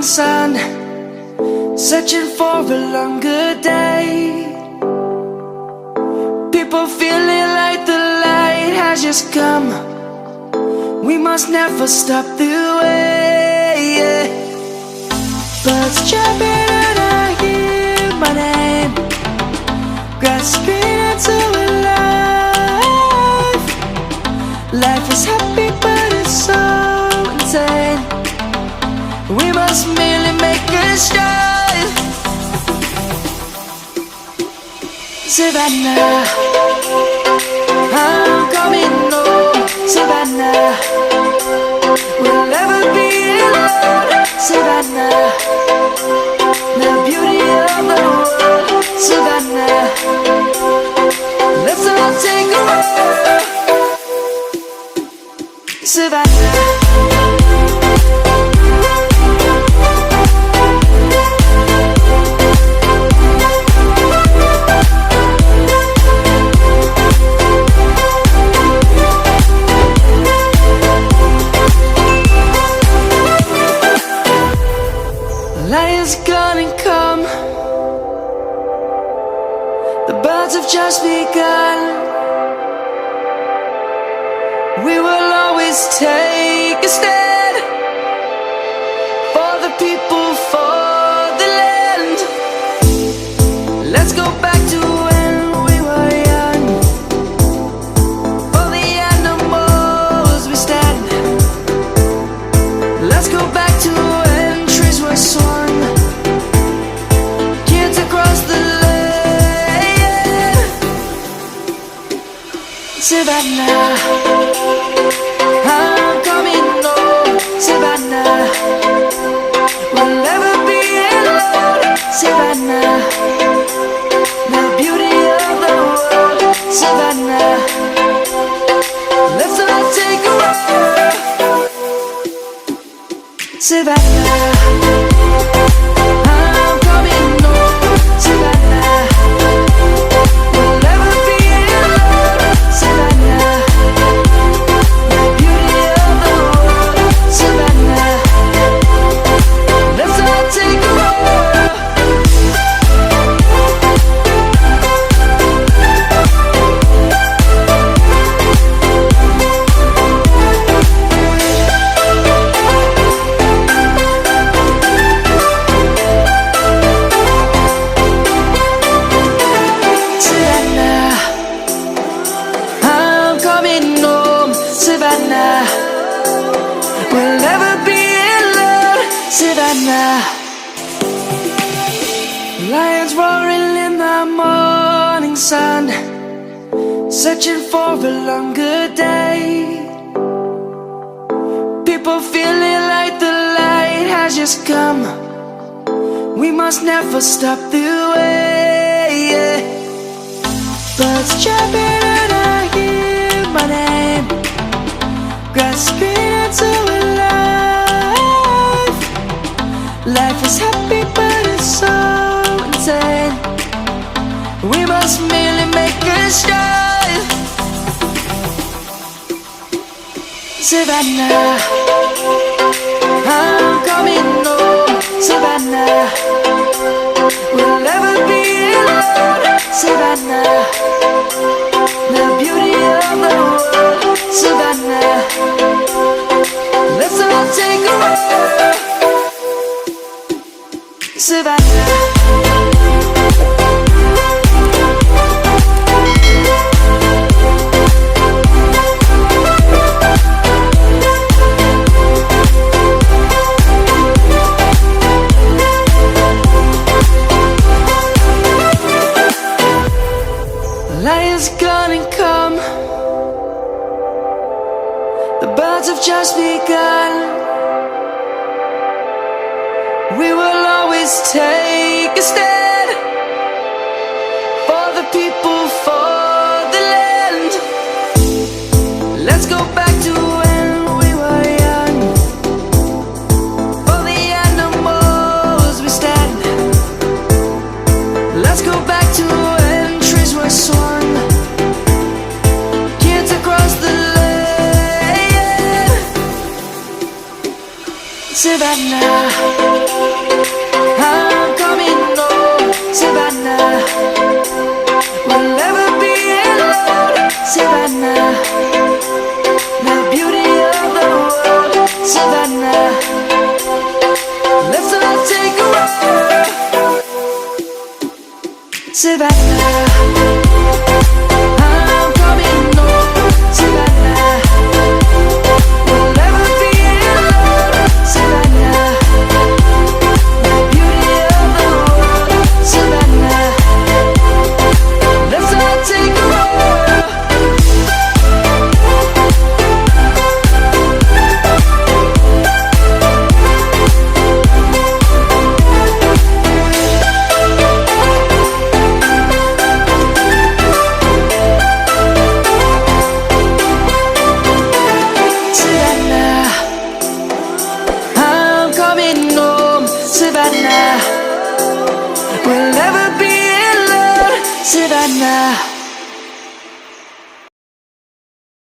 sun, searching for a longer day. People feeling like the light has just come. We must never stop the way. Birds chirping and I hear my name, grasping into a life. Life is happy but it's so insane. We must merely make a start. Savannah, I'm coming home. Savannah, we'll never be alone. Savannah, the beauty of the world. Savannah, let's all take a walk. Savannah. Lion's gonna come. The birds have just begun. We will always take a stand for the people, for the land. Let's go back to when we were young. For the animals we stand. Let's go back to when trees were swung. Savannah, I'm coming home. Savannah, we'll never be alone. Savannah, the beauty of the world. Savannah, let's all take a walk. Savannah. Savannah, we'll never be alone. Savannah, lions roaring in the morning sun, searching for a longer day. People feeling like the light has just come. We must never stop the way. Birds chirping and I hear my name, grasping into a life. Life is happy but it's so insane. We must merely make a start. Savannah, I'm coming home. Savannah, we'll never be alone. Savannah, the beauty of the world. Savannah, let's all take a walk. Savannah. Lion's gonna come. The birds have just begun. We will always take a stand for the people, for the land. Let's go back to when we were young. For the animals we stand. Let's go back to when trees were swung. Kids across the land. Savannah. Savannah.